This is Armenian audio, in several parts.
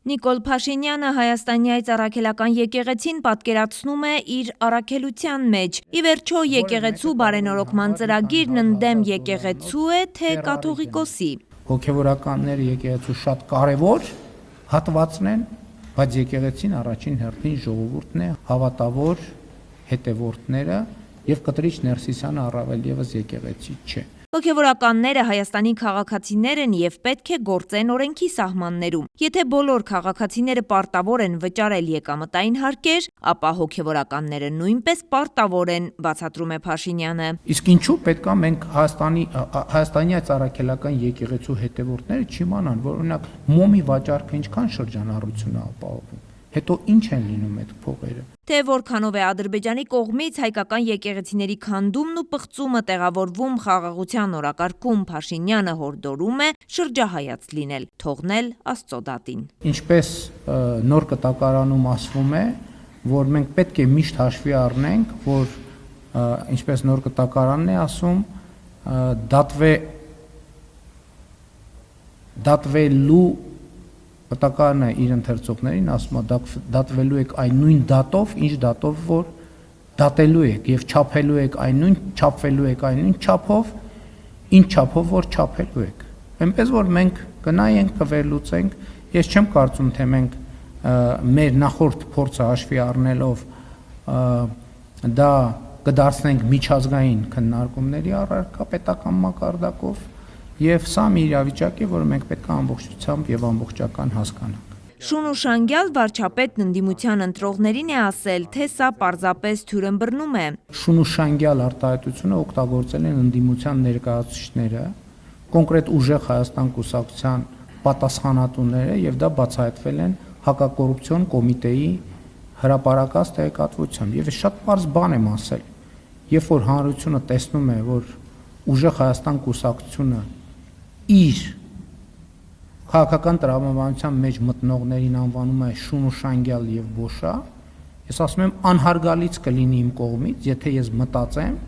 Նիկոլ Փաշինյանը Հայաստանի այս առաքելական եկեղեցին պատկերացնում է իր առաքելության մեջ։ Ի վերջո եկեղեցու բարենորոգման ծրագիրն ընդդեմ եկեղեցու է, թե կաթողիկոսի։ Հոգևորականները եկեղեցու շատ կարևոր հատվածն են, բայց եկեղեցին առաջին հերթին ժողովուրդն է, հավատավոր հետևորդները եւ Կտրիչ Ներսիսյանը առավել եւս եկեղեցի չէ։ Հոգևորականները Հայաստանի քաղաքացիներ են եւ պետք է գործեն օրենքի սահմաններում։ Եթե բոլոր քաղաքացիները պարտավոր են վճարել եկամտային հարկեր, ապա հոգևորականները նույնպես պարտավոր են, բացատրում է Փաշինյանը։ Իսկ ինչու պետք է մենք Հայաստանի այս առաքելական եկեղեցու հետևորդները չիմանան, որ օրինակ մոմի վաճառքը ինչքան շրջանառություն է ապահովում։ Հետո ինչ են լինում այդ փողերը։ Թե որքանով է Ադրբեջանի կողմից հայկական եկեղեցիների քանդումն ու պղծումը տեղավորվում խաղաղության օրակարգում, Փաշինյանը հորդորում է շրջահայաց լինել, թողնել Աստծո դատին։ Ինչպես նոր կտակարանում ասվում է, որ մենք պետք է միշտ հաշվի առնենք, որ ինչպես նոր կտակարանն է ասում, դատվելու Կտակարանը իր ընթերցողներին ասում է դատվելու եք այն նույն դատով, ինչ դատով որ դատելու եք եւ չափելու եք այն նույն, չափվելու եք այն նույն չափով, ինչ չափով որ չափելու եք։ Այնպես որ մենք կնայենք, կվերլուծենք, ես չեմ կարծում թե մենք մեր նախորդ փորձը հաշվի առնելով դա կդարձնենք միջազգային քննարկումների առարկա պետական մակարդակով Եվ սա մի իրավիճակ է, որը մենք պետք է ամբողջությամբ եւ ամբողջական հասկանանք։ Շուն ու շանգյալ վարչապետն ընդդիմության ընտրողներին է ասել, թե սա պարզապես թյուրըմբռնում է։ Շուն ու շանգյալ արտահայտությունը օգտագործել են ընդդիմության ներկայացուցիչները, կոնկրետ ուժեղ Հայաստան կուսակցության պատասխանատուները եւ դա բացահայտվել են հակակոռուպցիոն կոմիտեի հրապարակած տեղեկատվությամբ։ Եվ շատ պարզ բան եմ ասել, երբ որ հանրությունը տեսնում է, որ ուժեղ Հայաստան կուսակցությունը իր քաղաքական տրամաբանության մեջ մտնողներին անվանում է շուն ու շանգյալ եւ բոշա, ես ասում եմ անհարգալից կլինի իմ կողմից, եթե ես մտածեմ,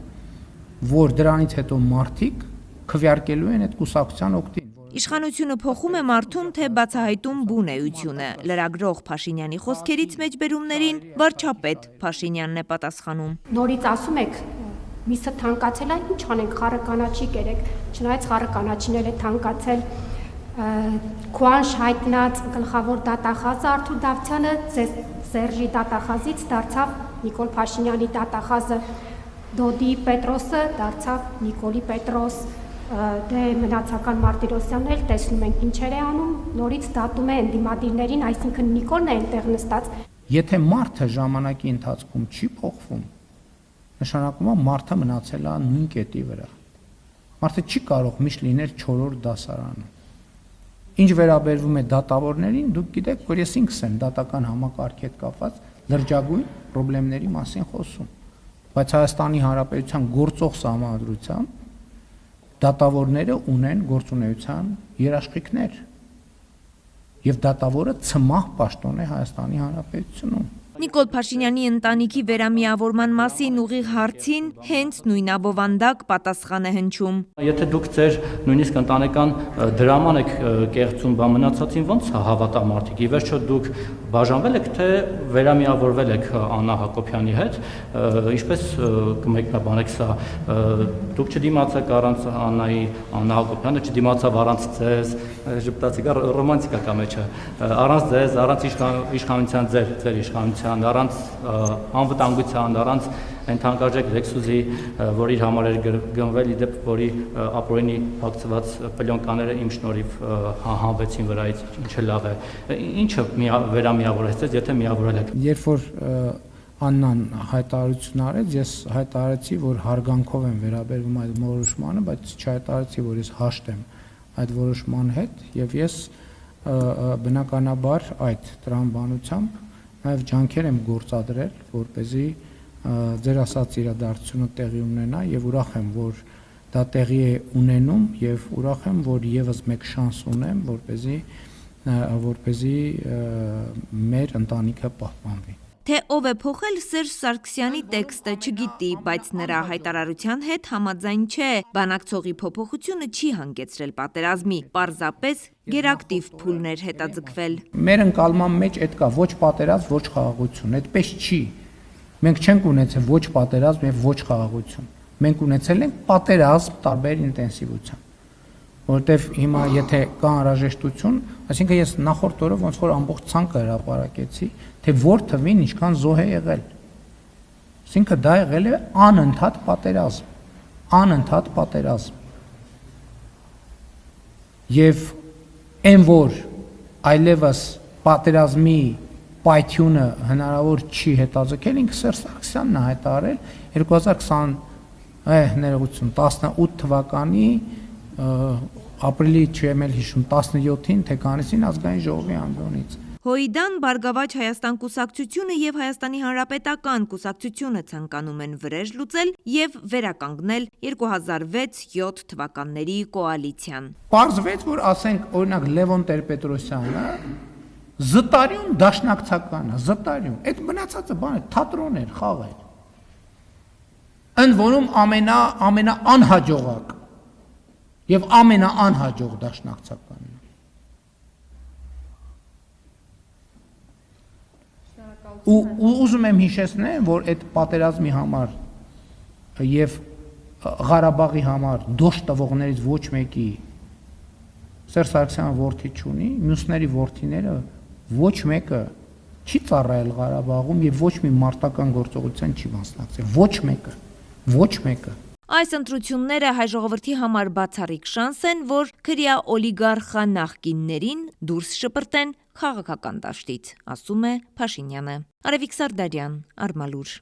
որ դրանից հետո մարդիկ քվեարկելու են այդ կուսակցության օգտին։ Իշխանությունը փոխում է մարդուն, թե բացահայտում բուն էությունը։ Լրագրող Փաշինյանի խոսքերից մեջբերումներին վարչապետ Փաշինյանն է պատասխանում։ Նորից ասում եք միսը թանկացել է, ինչ անենք, խառը կանաչի կերեք, չնայած խառը կանաչին է թանկացել, քուանշ հայտնած գլխավոր դատախազը Արթուր Դավթյանը Սերժի դատախազից դարձավ Նիկոլ Փաշինյանի դատախազը, Դոդի Պետրոսը դարձավ Նիկոլի Պետրոս, դե մնացական Մարտիրոսյանն էլ տեսնում ենք ինչեր է անում, նորից դատում է ընդդիմադիրներին, այսինքն Նիկոլն է այնտեղ նստած։ Եթե մարդը ժամանակի ընթացքում չի փոխվում, նշանակում է մարդը մնացել է նույն կետի վրա։ Մարդը չի կարող միշտ լինել 4-րդ դասարանում։ Ինչ վերաբերվում է դատավորներին, դուք գիտեք, որ ես ինքս եմ դատական համակարգի հետ կապված լրջագույն խնդիրների մասին խոսում։ Բայց Հայաստանի Հանրապետության գործող սահմանադրությամբ դատավորները ունեն գործունեության երաշխիքներ։ Եվ դատավորը ցմահ պաշտոն է Հայաստանի Հանրապետությունում։ Նիկոլ Փաշինյանի ընտանիքի վերամիավորման մասին ուղիղ հարցին հենց նույն աբովանդակ պատասխան է հնչում։ Եթե դուք ձեր նույնիսկ ընտանեկան դրաման եք կեղծում, բա մնացածին ո՞նց հավատա մարդիկ։ Ի վերջո դուք բաժանվել եք, թե վերամիավորվել եք Աննա Հակոբյանի հետ, ինչպես կմեկնաբանեք սա։ Դուք չդիմացաք առանց Աննայի, Աննա Հակոբյանը չդիմացավ առանց ձեզ, ժպտացիք, ռոմանտիկա կա մեջը, առանց ձեզ, առանց իշխանության ձեր իշխանության, առանց անվտանգության, առանց այն թանկարժեք Լեքսուսի, որ իր համար էր գնվել, իդեպ որի ապօրինի փակցված պլյոնկաները իմ շնորհիվ հանվեցին վրայից, ինչը լավ է։ Ինչը վերամիավորեց ձեզ, եթե միավորել եք։ Երբ որ Աննան հայտարարություն արեց, ես հայտարարեցի, որ հարգանքով եմ վերաբերվում այդ որոշմանը, բայց չհայտարարեցի, որ ես հաշտ եմ այդ որոշման հետ, եւ ես բնականաբար այդ տրամաբանությամբ նաև ջանքեր եմ գործադրել, որպեսզի ձեր ասած իրադարձությունը տեղի ունենա եւ ուրախ եմ, որ դա տեղի է ունենում եւ ուրախ եմ, որ եւս մեկ շանս ունեմ, որպեսզի մեր ընտանիքը պահպանվի։ Թե ով է փոխել Սերժ Սարգսյանի տեքստը չգիտի, բայց նրա հայտարարության հետ համաձայն չէ։ Բանակցողի փոփոխությունը չի հանգեցրել պատերազմի, պարզապես գերակտիվ փուլն էր հետաձգվել։ Մեր ընկալման մեջ այդ կա ոչ պատերազմ, ոչ խաղաղություն, այդպես չի։ Մենք չենք ունեցել ոչ պատերազմ եւ ոչ խաղաղություն։ Մենք ունեցել ենք պատերազմ տարբեր ինտենսիվությամբ։ Որտեվ հիմա եթե կա անհրաժեշտություն, այսինքն ես նախորդ օրը ոնց որ ամբողջ ցանկը հրապարակեցի, թե որ թվին ինչքան զոհ է եղել։ Այսինքն դա եղել է անընդհատ պատերազմ, անընդհատ պատերազմ։ Եվ այն որ այլևս պատերազմի պայթյունը հնարավոր չի հետաձգել, ինքը Սերժ Սարգսյանն է հայտարարել 2020 ներողություն 18 թվականի ապրիլի չեմ էլ հիշում 17-ին թե կանիսին ազգային ժողովի ամբիոնից։ Հոիդան, Բարգավաճ Հայաստան կուսակցությունը եւ Հայաստանի Հանրապետական կուսակցությունը ցանկանում են վրեժ լուծել եւ վերականգնել 2006-7 թվականների կոալիցիան։ Պարզվեց, որ ասենք օրինակ Լևոն Տեր-Պետրոսյանը զտարյուն դաշնակցական է, զտարյուն։ Այդ մնացածը բան է, թատրոն էր, խաղ էր։ Ընդ որում ամենաանհաջողակ եւ ամենաանհաջող դաշնակցականն է։ Ու ուզում եմ հիշեցնել, որ այդ պատերազմի համար եւ Ղարաբաղի համար դոշ տվողներից ոչ մեկի Սերժ Սարգսյանը որդի չունի, մյուսների որդիները ոչ մեկը չի ծառայել Ղարաբաղում եւ ոչ մի մարտական գործողության չի մասնակցել, ոչ մեկը։ Այս ընտրությունները հայ ժողովրդի համար բացառիկ շանս են, որ քրյա օլիգարխա նախկիններին դուրս շպրտեն քաղաքական դաշտից, ասում է Փաշինյանը։ Արևիկ Սարդարյան, Արմալուր։